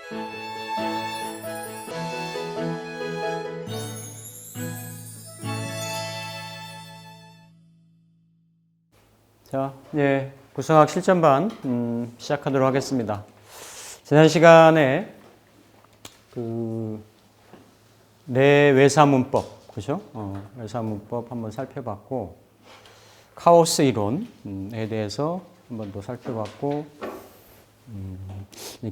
자, 예, 구성학 실전반 시작하도록 하겠습니다. 지난 시간에 내외사문법, 그죠? 외사문법 한번 살펴봤고, 카오스 이론에 대해서 한번 더 살펴봤고,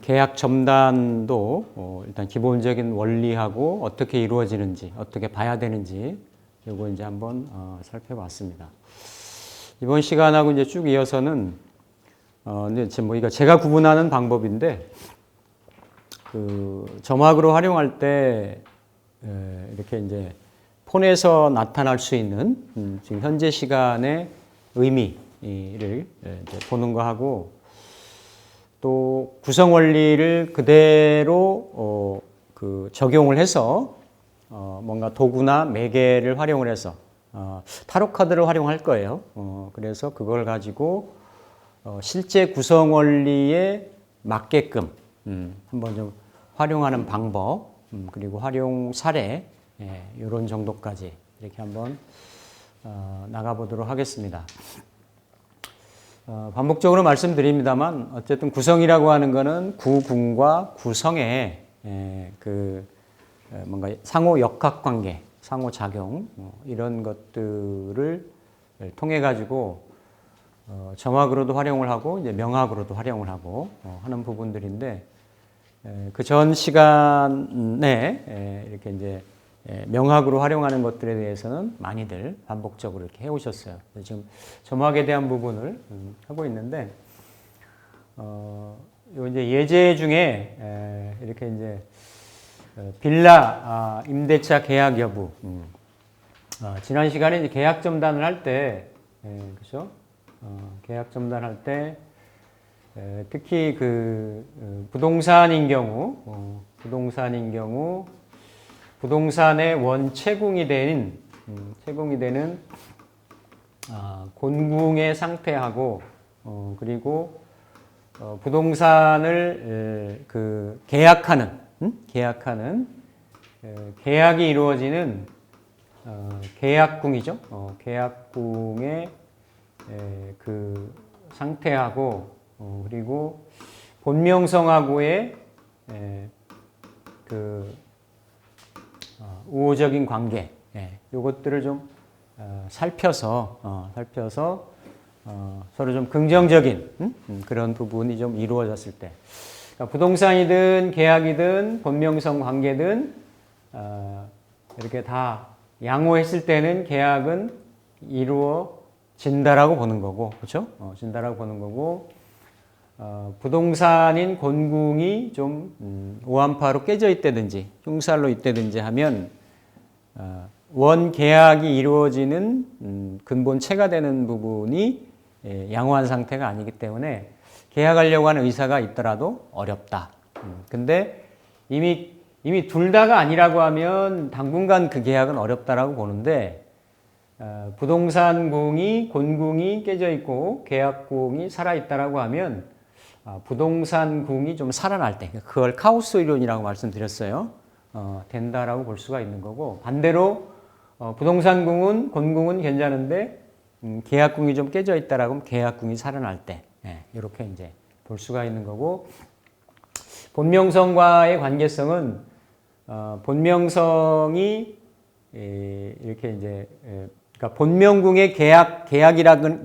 계약 첨단도 일단 기본적인 원리하고 어떻게 이루어지는지, 어떻게 봐야 되는지, 이거 이제 한번 살펴봤습니다. 이번 시간하고 이제 쭉 이어서는 이제 지금 이거 제가 구분하는 방법인데 점학으로 활용할 때 이렇게 이제 폰에서 나타날 수 있는 지금 현재 시간의 의미를 이제 보는 거 하고 또 구성 원리를 그대로 적용을 해서 뭔가 도구나 매개를 활용을 해서 타로 카드를 활용할 거예요. 그래서 그걸 가지고 실제 구성 원리에 맞게끔 한번 좀 활용하는 방법 그리고 활용 사례 이런 정도까지 이렇게 한번 나가보도록 하겠습니다. 반복적으로 말씀드립니다만 어쨌든 구성이라고 하는 것은 구궁과 구성의 뭔가 상호 역학관계 상호작용 이런 것들을 통해 가지고 점학으로도 활용을 하고 이제 명학으로도 활용을 하고 하는 부분들인데 그 전 시간에 이렇게 이제 명학으로 활용하는 것들에 대해서는 많이들 반복적으로 이렇게 해오셨어요. 지금 점학에 대한 부분을 하고 있는데 요 이제 예제 중에 이렇게 이제 빌라 임대차 계약 여부. 지난 시간에 이제 계약 점단을 할 때, 그죠? 계약 점단할 때 특히 부동산인 경우, 부동산의 원채궁이 되는 곤궁의 상태하고 그리고 부동산을 계약이 이루어지는 계약궁이죠. 계약궁의 상태하고 그리고 본명성하고의 우호적인 관계 이것들을 좀 살펴서 서로 좀 긍정적인 그런 부분이 좀 이루어졌을 때 그러니까 부동산이든 계약이든 본명성 관계든 이렇게 다 양호했을 때는 계약은 이루어진다라고 보는 거고, 그렇죠? 진다라고 보는 거고, 부동산인 곤궁이 좀 오한파로 깨져 있다든지 흉살로 있다든지 하면 원 계약이 이루어지는 근본체가 되는 부분이 양호한 상태가 아니기 때문에 계약하려고 하는 의사가 있더라도 어렵다. 근데 이미 둘 다가 아니라고 하면 당분간 그 계약은 어렵다라고 보는데 부동산궁이 곤궁이 깨져 있고 계약궁이 살아 있다라고 하면 부동산궁이 좀 살아날 때 그걸 카오스 이론이라고 말씀드렸어요. 된다라고 볼 수가 있는 거고 반대로 부동산궁은 곤궁은 괜찮은데 계약궁이 좀 깨져 있다라고 하면 계약궁이 살아날 때 이렇게 이제 볼 수가 있는 거고 본명성과의 관계성은 본명성이 이렇게 이제 그러니까 본명궁에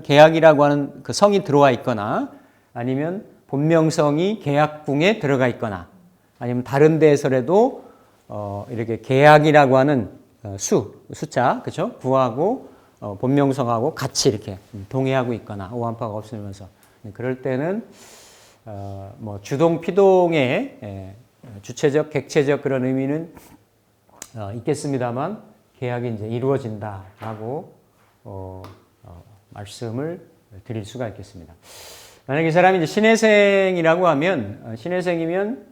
계약이라고 하는 그 성이 들어와 있거나 아니면 본명성이 계약궁에 들어가 있거나 아니면 다른 데에서라도 이렇게 계약이라고 하는 숫자 그죠? 구하고 본명성하고 같이 이렇게 동의하고 있거나 오한파가 없으면서 그럴 때는 뭐 주동 피동의 주체적 객체적 그런 의미는 있겠습니다만 계약이 이제 이루어진다라고 말씀을 드릴 수가 있겠습니다. 만약 이 사람이 이제 신혜생이라고 하면 신혜생이면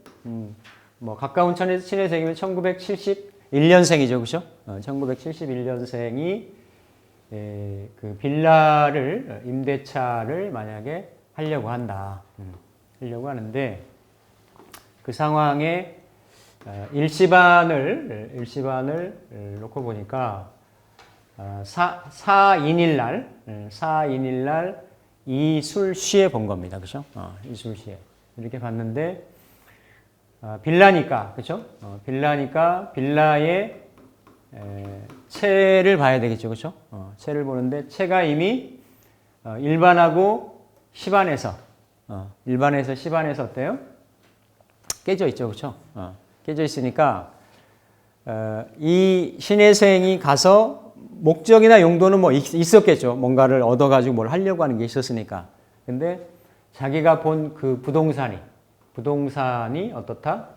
뭐 가까운 신혜생이면 1971년생이죠, 그렇죠? 1971년생이 그 빌라를 임대차를 만약에 하려고 한다. 하려고 하는데 그 상황에 일시반을 놓고 보니까 사인일 날 이술시에 본 겁니다. 그죠? 이술시에. 이렇게 봤는데, 빌라니까, 그죠? 빌라니까, 빌라의 채를 봐야 되겠죠. 그죠? 채를 보는데, 채가 이미 일반하고 시반에서, 일반에서 시반에서 어때요? 깨져 있죠. 그죠? 깨져 있으니까, 이 신혜생이 가서 목적이나 용도는 뭐 있었겠죠. 뭔가를 얻어가지고 뭘 하려고 하는 게 있었으니까. 근데 자기가 본 그 부동산이 어떻다?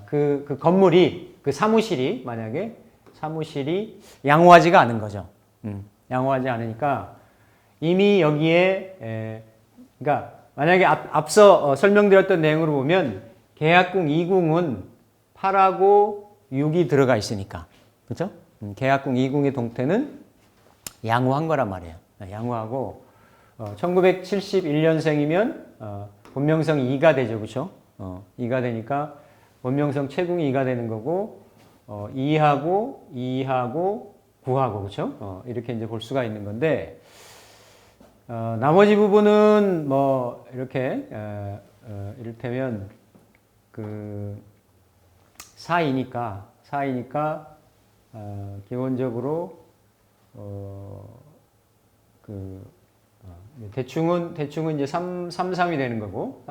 그 건물이, 그 사무실이, 만약에 사무실이 양호하지가 않은 거죠. 양호하지 않으니까 이미 여기에, 그러니까 만약에 앞서 설명드렸던 내용으로 보면 계약궁 2궁은 8하고 6이 들어가 있으니까. 그죠? 계약궁 2궁의 동태는 양호한 거란 말이에요. 양호하고, 1971년생이면, 본명성 2가 되죠. 그죠? 2가 되니까, 본명성 채궁이 2가 되는 거고, 2하고 9하고, 그죠? 이렇게 이제 볼 수가 있는 건데, 나머지 부분은 뭐, 이렇게, 이를테면, 사이니까, 기본적으로, 대충은 이제 3,3이 되는 거고,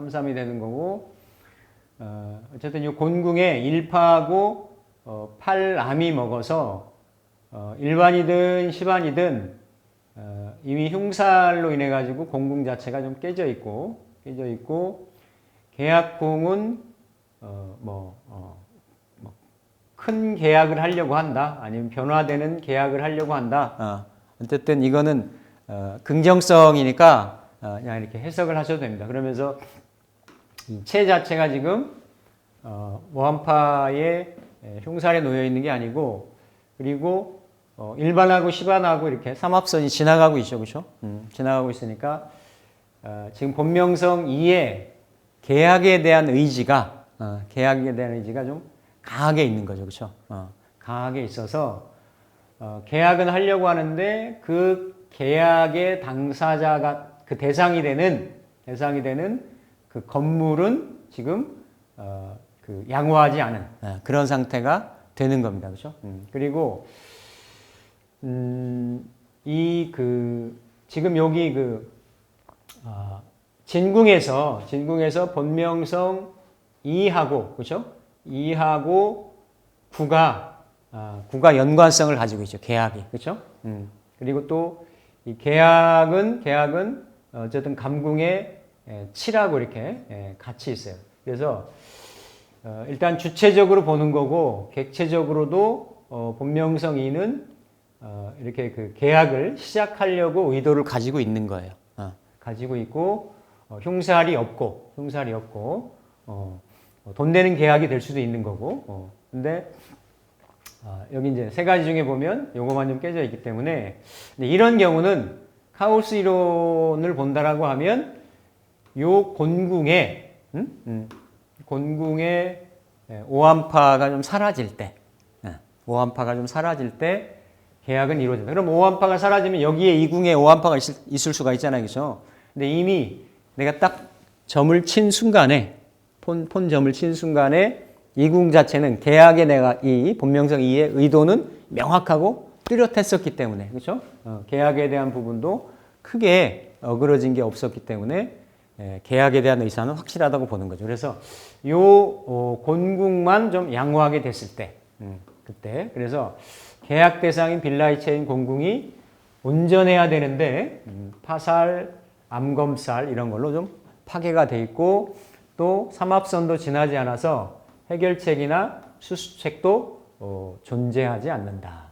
어쨌든 이 곤궁에 1파하고 8암이 먹어서, 일반이든 시반이든, 이미 흉살로 인해가지고 공궁 자체가 좀 깨져 있고, 계약궁은, 큰 계약을 하려고 한다. 아니면 변화되는 계약을 하려고 한다. 어쨌든 이거는 긍정성이니까 그냥 이렇게 해석을 하셔도 됩니다. 그러면서 이 채 자체가 지금 모한파의 흉살에 놓여 있는 게 아니고, 그리고 일반하고 시반하고 이렇게 삼합선이 지나가고 있죠. 그렇죠? 지나가고 있으니까 지금 본명성 2의 계약에 대한 의지가 좀 강하게 있는 거죠. 그렇죠? 강하게 있어서 계약은 하려고 하는데 그 계약의 당사자가 그 대상이 되는 그 건물은 지금 그 양호하지 않은 그런 상태가 되는 겁니다. 그렇죠? 그리고 지금 여기 진궁에서 본명성 2하고, 그렇죠? 2하고 9가 연관성을 가지고 있죠. 계약이. 그렇죠? 그리고 또 이 계약은 어쨌든 감궁에 7하고 이렇게 같이 있어요. 그래서 일단 주체적으로 보는 거고, 객체적으로도 본명성 2는 이렇게 그 계약을 시작하려고 의도를 가지고 있는 거예요. 가지고 있고, 흉살이 없고 돈 되는 계약이 될 수도 있는 거고. 근데 여기 이제 세 가지 중에 보면 요거만 좀 깨져 있기 때문에, 근데 이런 경우는 카오스 이론을 본다라고 하면 요 곤궁에 오한파가 좀 사라질 때, 계약은 이루어진다. 그럼 오한파가 사라지면 여기에 이궁에 오한파가 있을 수가 있잖아요. 그죠? 근데 이미 내가 딱 점을 친 순간에, 폰점을 친 순간에 이궁 자체는 계약에 내가 이 본명성 2의 의도는 명확하고 뚜렷했었기 때문에, 그렇죠? 계약에 대한 부분도 크게 어그러진 게 없었기 때문에 계약에 대한 의사는 확실하다고 보는 거죠. 그래서 요 곤궁만 좀 양호하게 됐을 때, 그때 그래서 계약 대상인 빌라이체인 곤궁이 온전해야 되는데 파살, 암검살 이런 걸로 좀 파괴가 돼 있고, 또 삼합선도 지나지 않아서 해결책이나 수수책도 존재하지 않는다.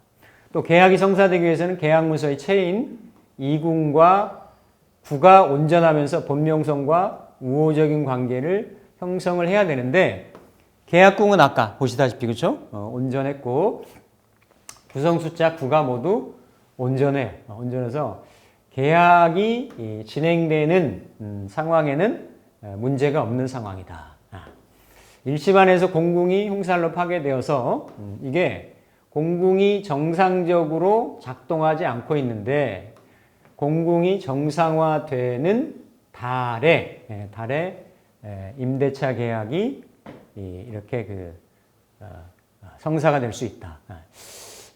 또 계약이 성사되기 위해서는 계약문서의 체인 2궁과 9가 온전하면서 본명성과 우호적인 관계를 형성을 해야 되는데, 계약궁은 아까 보시다시피 그렇죠? 온전했고 구성 숫자 9가 모두 온전해서 계약이 진행되는 상황에는 문제가 없는 상황이다. 일시반에서 공궁이 흉살로 파괴되어서 이게 공궁이 정상적으로 작동하지 않고 있는데 공궁이 정상화되는 달에 임대차 계약이 이렇게 성사가 될 수 있다.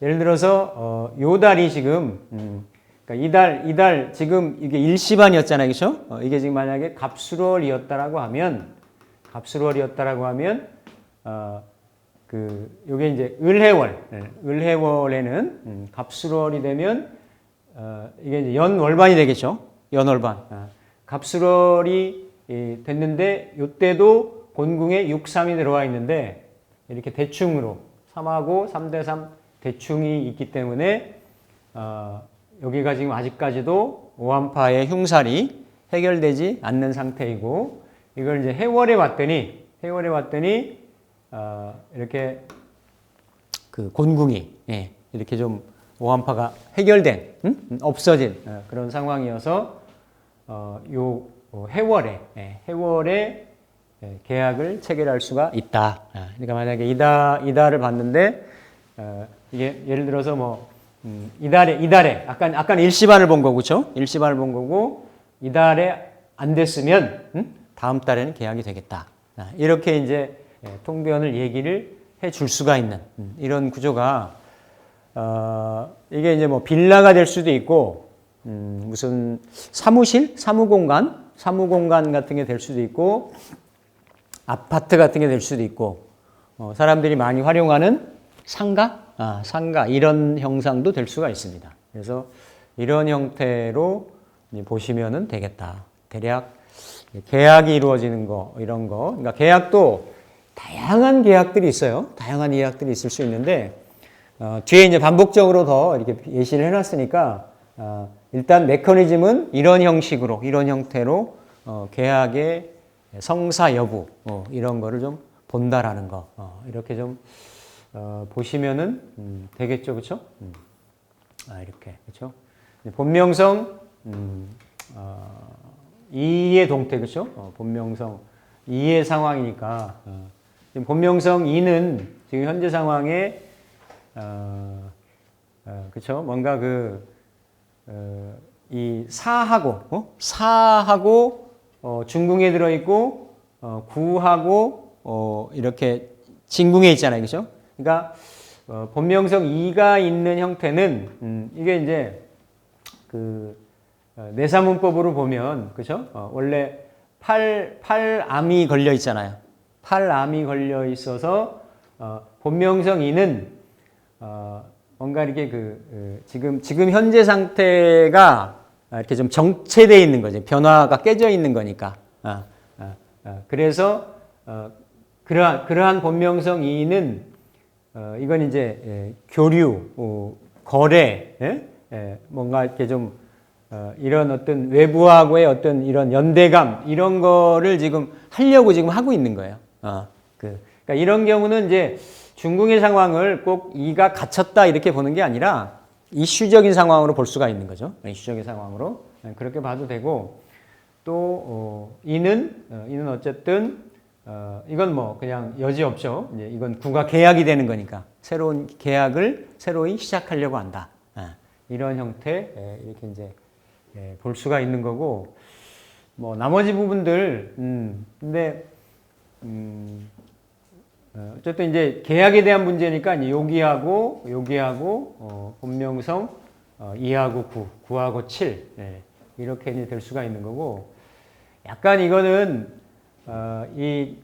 예를 들어서 요 달이 지금 그러니까 이달 지금 이게 일시반이었잖아요, 그렇죠? 이게 지금 만약에 갑술월이었다라고 하면 요게 이제 을해월에는 갑술월이 되면 이게 이제 연월반이 되겠죠. 연월반. 갑술월이 됐는데 요때도 곤궁에 6.3이 들어와 있는데 이렇게 대충으로 3하고 3대3 대충이 있기 때문에 여기가 지금 아직까지도 오한파의 흉살이 해결되지 않는 상태이고 이걸 이제 해월에 왔더니 이렇게 그 곤궁이 이렇게 좀 오한파가 해결된 없어진 그런 상황이어서 요 해월에 계약을 체결할 수가 있다. 그러니까 만약에 이달을 봤는데 이게 예를 들어서 뭐 이달에 아까 일시반을 본 거고, 그렇죠? 일시반을 본 거고 이달에 안 됐으면 다음 달에는 계약이 되겠다. 이렇게 이제 통변을 얘기를 해 줄 수가 있는 이런 구조가 이게 이제 뭐 빌라가 될 수도 있고 무슨 사무공간 같은 게 될 수도 있고 아파트 같은 게 될 수도 있고 사람들이 많이 활용하는 상가 이런 형상도 될 수가 있습니다. 그래서 이런 형태로 보시면은 되겠다. 대략 계약이 이루어지는 거 이런 거. 그러니까 계약도 다양한 계약들이 있어요. 다양한 계약들이 있을 수 있는데 뒤에 이제 반복적으로 더 이렇게 예시를 해놨으니까 일단 메커니즘은 이런 형식으로 이런 형태로 계약의 성사 여부 이런 거를 좀 본다라는 거 이렇게 좀 보시면은 되겠죠, 그렇죠? 이렇게 그렇죠? 본명성 이의 동태 그렇죠? 본명성 이의 상황이니까 지금 본명성 이는 지금 현재 상황에 그렇죠? 뭔가 이 사하고 중궁에 들어 있고 구하고 이렇게 진궁에 있잖아요, 그렇죠? 그러니까 본명성 이가 있는 형태는 이게 이제 내사문법으로 보면 그렇죠? 원래 팔암이 걸려 있잖아요. 팔암이 걸려 있어서 본명성 이는 뭔가 이렇게 지금 현재 상태가 이렇게 좀 정체되어 있는 거죠. 변화가 깨져 있는 거니까. 그래서 그러한 본명성 이는 이건 이제 교류, 거래, 뭔가 이렇게 좀 이런 어떤 외부하고의 어떤 이런 연대감 이런 거를 지금 하려고 지금 하고 있는 거예요. 그러니까 이런 경우는 이제 중궁의 상황을 꼭 이가 갇혔다 이렇게 보는 게 아니라 이슈적인 상황으로 볼 수가 있는 거죠. 이슈적인 상황으로 그렇게 봐도 되고 또 이는 어쨌든 이건 뭐 그냥 여지 없죠. 이제 이건 구가 계약이 되는 거니까 새로운 계약을 새로이 시작하려고 한다. 이런 형태 이렇게 이제 볼 수가 있는 거고 뭐 나머지 부분들 근데 어쨌든 이제 계약에 대한 문제니까 이제 여기하고 본명성 이하고 구하고 7 이렇게 이제 될 수가 있는 거고 약간 이거는 이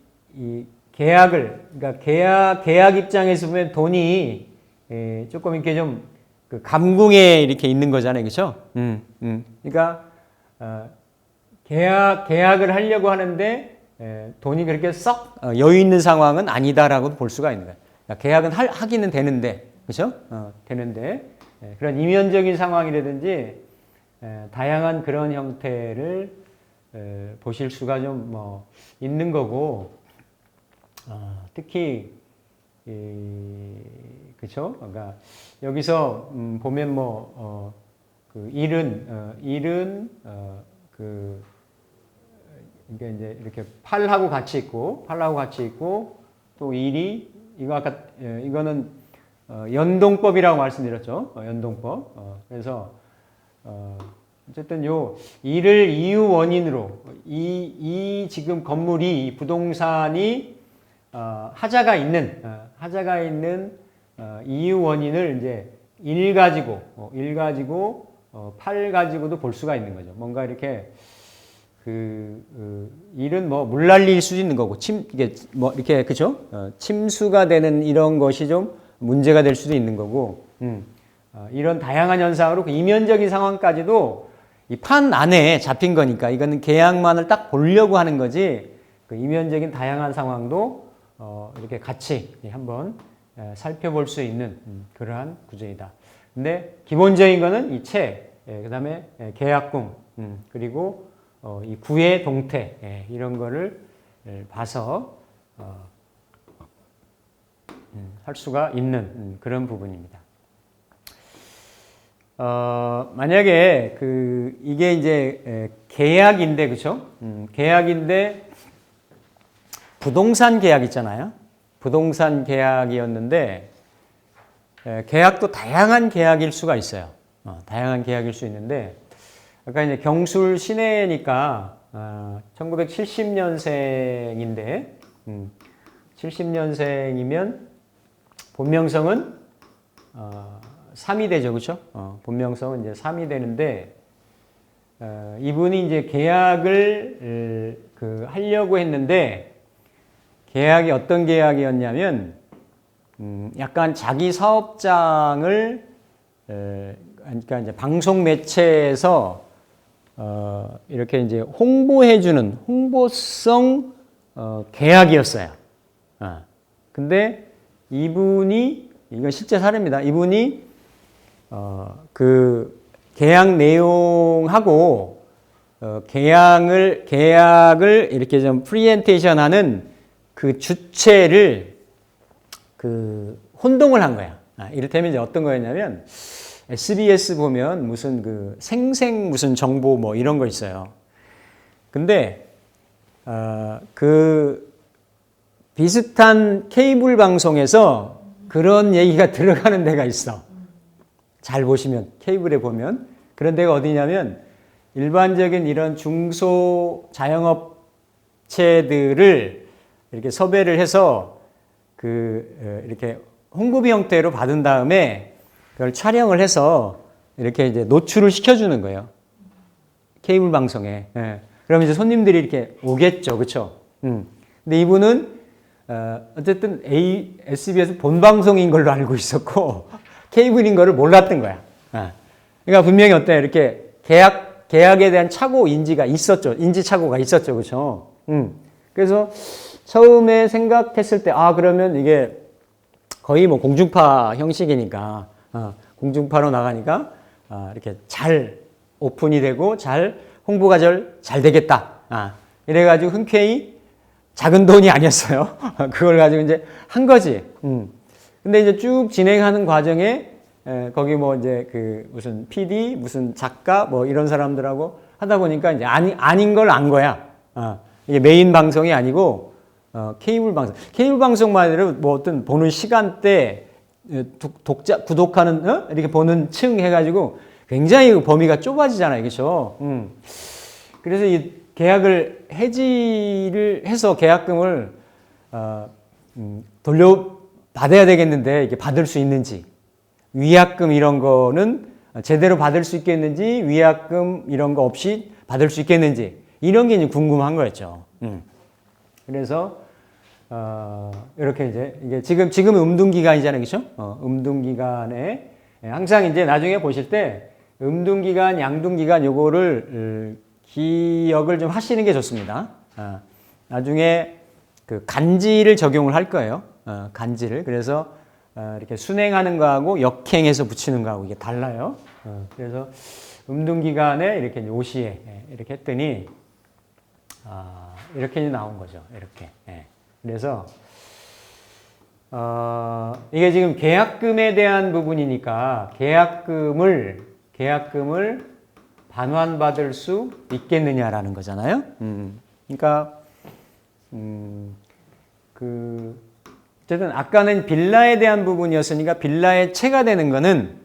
그러니까 계약 입장에서 보면 돈이 조금 이렇게 좀 감궁에 이렇게 있는 거잖아요, 그렇죠? 그러니까 계약을 하려고 하는데 돈이 그렇게 썩 여유 있는 상황은 아니다라고 볼 수가 있는 거예요. 그러니까 계약은 하기는 되는데, 그렇죠? 되는데 그런 이면적인 상황이라든지 다양한 그런 형태를 보실 수가 좀 뭐 있는 거고 특히 그렇죠? 그러니까 여기서 보면 그 일은 이게 이제 이렇게 팔하고 같이 있고 또 일이 이거 아까 이거는 연동법이라고 말씀드렸죠. 연동법. 그래서 어쨌든 요 일을 이유 원인으로 이 지금 건물이 이 부동산이 하자가 있는 이유 원인을 이제 일 가지고 팔 가지고도 볼 수가 있는 거죠. 뭔가 이렇게 일은 뭐 물난리일 수도 있는 거고 이게 뭐 이렇게 그죠? 침수가 되는 이런 것이 좀 문제가 될 수도 있는 거고 이런 다양한 현상으로 그 이면적인 상황까지도 이 판 안에 잡힌 거니까 이거는 계약만을 딱 보려고 하는 거지 그 이면적인 다양한 상황도 이렇게 같이 한번 살펴볼 수 있는 그러한 구조이다. 근데 기본적인 거는 이 채, 그다음에 계약금, 그리고 이 구의 동태 이런 거를 봐서 할 수가 있는 그런 부분입니다. 만약에 이게 이제 계약인데 그렇죠? 계약인데 부동산 계약 있잖아요. 부동산 계약이었는데 계약도 다양한 계약일 수가 있어요. 다양한 계약일 수 있는데 아까 이제 경술 시내니까 1970년생인데 70년생이면 본명성은 3이 되죠, 그렇죠? 본명성은 이제 3이 되는데 이분이 이제 계약을 하려고 했는데 계약이 어떤 계약이었냐면 약간 자기 사업장을 그러니까 이제 방송 매체에서 이렇게 이제 홍보해주는 홍보성 계약이었어요. 근데 이분이 이건 실제 사례입니다. 이분이 그 계약 내용하고 계약을 이렇게 좀 프리젠테이션하는 그 주체를 혼동을 한 거야. 이를테면 이제 어떤 거였냐면 SBS 보면 무슨 생생 무슨 정보 뭐 이런 거 있어요. 근데 비슷한 케이블 방송에서 그런 얘기가 들어가는 데가 있어. 잘 보시면 케이블에 보면 그런 데가 어디냐면 일반적인 이런 중소자영업체들을 이렇게 섭외를 해서 이렇게 홍보비 형태로 받은 다음에 그걸 촬영을 해서 이렇게 이제 노출을 시켜주는 거예요. 케이블 방송에. 그러면 이제 손님들이 이렇게 오겠죠, 그렇죠? 근데 이분은 어쨌든 SBS 본방송인 걸로 알고 있었고 케이블인 거를 몰랐던 거야. 그러니까 분명히 어때 이렇게 계약에 대한 착오 인지가 있었죠. 인지 착오가 있었죠, 그렇죠? 그래서 처음에 생각했을 때 그러면 이게 거의 뭐 공중파 형식이니까 공중파로 나가니까 이렇게 잘 오픈이 되고 잘 홍보가 잘 되겠다. 이래가지고 흔쾌히 작은 돈이 아니었어요. 그걸 가지고 이제 한 거지. 근데 이제 쭉 진행하는 과정에 거기 뭐 이제 무슨 PD, 무슨 작가 뭐 이런 사람들하고 하다 보니까 이제 아닌 걸 안 거야. 이게 메인 방송이 아니고 케이블 방송. 케이블 방송만 해도 뭐 어떤 보는 시간대 구독하는 이렇게 보는 층 해가지고 굉장히 범위가 좁아지잖아요, 그렇죠? 그래서 이 계약을 해지를 해서 계약금을 돌려받아야 되겠는데 이게 받을 수 있는지 위약금 이런 거는 제대로 받을 수 있겠는지 위약금 이런 거 없이 받을 수 있겠는지 이런 게 이제 궁금한 거였죠. 그래서 이렇게 이제 이게 지금 음둔기간이잖아요, 그렇죠? 음둔기간에 항상 이제 나중에 보실 때 음둔기간, 양둔기간 요거를 기억을 좀 하시는 게 좋습니다. 나중에 간지를 적용을 할 거예요. 간지를. 그래서 이렇게 순행하는 거하고 역행해서 붙이는 거하고 이게 달라요. 그래서 음둔기간에 이렇게 오시에 이렇게 했더니 이렇게 나온 거죠. 이렇게. 그래서 이게 지금 계약금에 대한 부분이니까 계약금을 반환받을 수 있겠느냐라는 거잖아요. 그러니까 어쨌든 아까는 빌라에 대한 부분이었으니까 빌라의 채가 되는 거는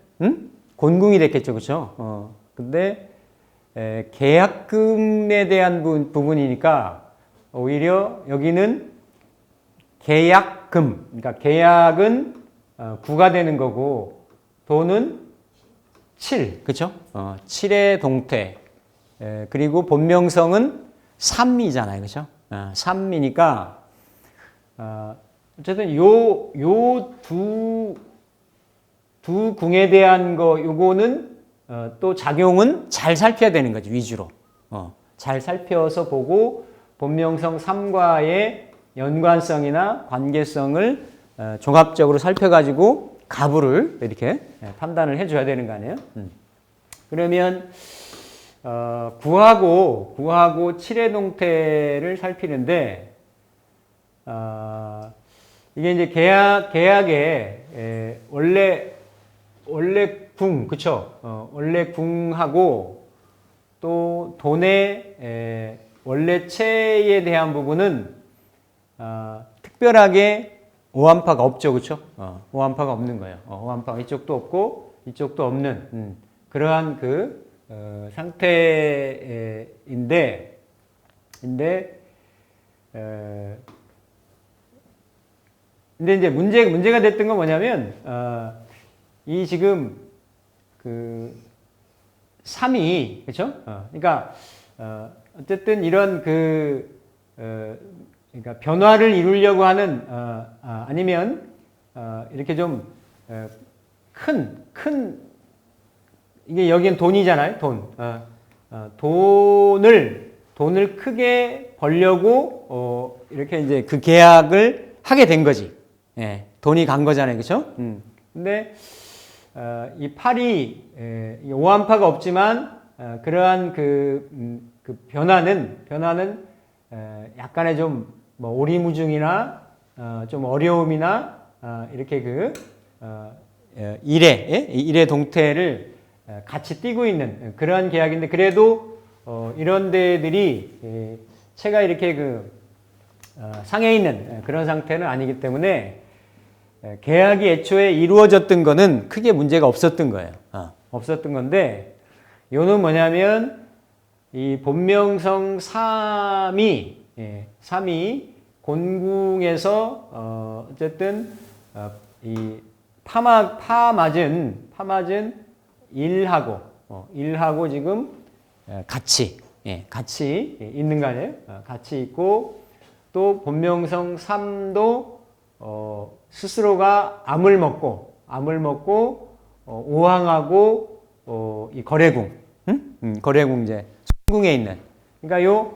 곤궁이 됐겠죠, 그렇죠? 근데 계약금에 대한 부분이니까 오히려 여기는 계약금, 그러니까 계약은 9가 되는 거고 돈은 7, 그렇죠? 7의 동태. 그리고 본명성은 3이잖아요, 그렇죠? 3이니까 어쨌든 요 두 궁에 대한 요거는 또 작용은 잘 살펴야 되는 거지, 위주로. 잘 살펴서 보고 본명성 3과의 연관성이나 관계성을 종합적으로 살펴가지고 가부를 이렇게 판단을 해줘야 되는 거 아니에요? 그러면 9하고 7의 동태를 살피는데 이게 이제 계약에 원래 궁, 그쵸? 원래 궁하고 또 돈의 원래 채에 대한 부분은 특별하게 오한파가 없죠, 그쵸? 오한파가 없는 거예요. 오한파가 이쪽도 없고 이쪽도 없는 그러한 상태인데 근데 이제 문제가 됐던 건 뭐냐면 이 지금 3이 그렇죠? 그러니까 어쨌든 이런 그러니까 변화를 이루려고 하는 아니면 이렇게 좀 큰 이게 여기는 돈이잖아요, 돈. 돈을 크게 벌려고 이렇게 이제 그 계약을 하게 된 거지. 예, 돈이 간 거잖아요, 그렇죠? 근데 이 팔이 오한파가 없지만 그러한 그 변화는 약간의 좀 뭐 오리무중이나 좀 어려움이나 이렇게 일의 동태를 같이 띄고 있는 그러한 계약인데 그래도 이런 데들이 채가 이렇게 상해 있는 그런 상태는 아니기 때문에 계약이 애초에 이루어졌던 거는 크게 문제가 없었던 거예요. 없었던 건데 요는 뭐냐면 이 본명성 3이 곤궁에서 어쨌든 이 파맞은 1하고 지금 같이 있는 거 아니에요? 같이 있고 또 본명성 3도 스스로가 암을 먹고 오항하고 이 거래궁, 거래궁제 천궁에 있는 그러니까 요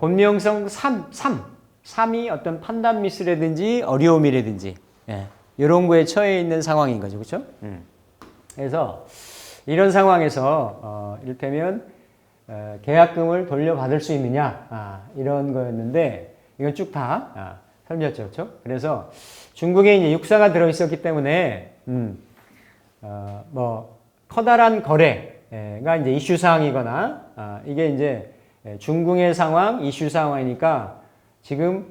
본명성 3이 어떤 판단 미스라든지 어려움이라든지 이런 거에 처해 있는 상황인 거죠, 그렇죠? 그래서 이런 상황에서 이를테면 계약금을 돌려받을 수 있느냐 이런 거였는데 이건 쭉 다 설명했죠, 그렇죠? 그래서 중국에 이제 육사가 들어 있었기 때문에 뭐 커다란 거래가 이제 이슈 사항이거나 이게 이제 중궁의 상황, 이슈 상황이니까 지금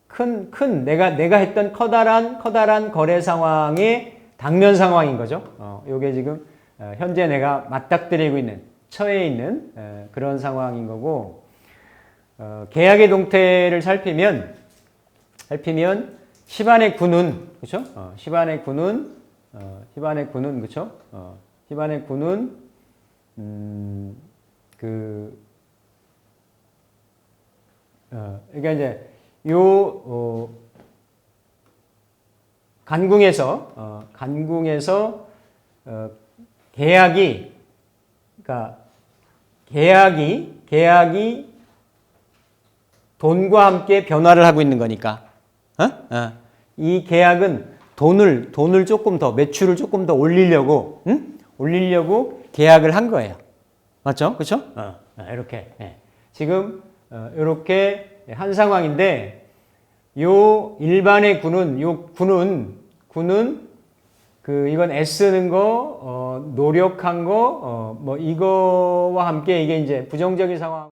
큰 내가 했던 커다란 거래 상황의 당면 상황인 거죠. 요게 지금 현재 내가 맞닥뜨리고 있는 처해 있는 그런 상황인 거고 계약의 동태를 살피면 10안의 군은 그렇죠? 10안의 군은 그렇죠? 10안의 군은 그러니까 이제 간궁에서 계약이 돈과 함께 변화를 하고 있는 거니까 이 계약은 돈을 조금 더 매출을 조금 더 올리려고 계약을 한 거예요. 맞죠? 그렇죠? 이렇게 지금 이렇게 한 상황인데 요 일반의 군은 이건 애쓰는 거 노력한 거 뭐 이거와 함께 이게 이제 부정적인 상황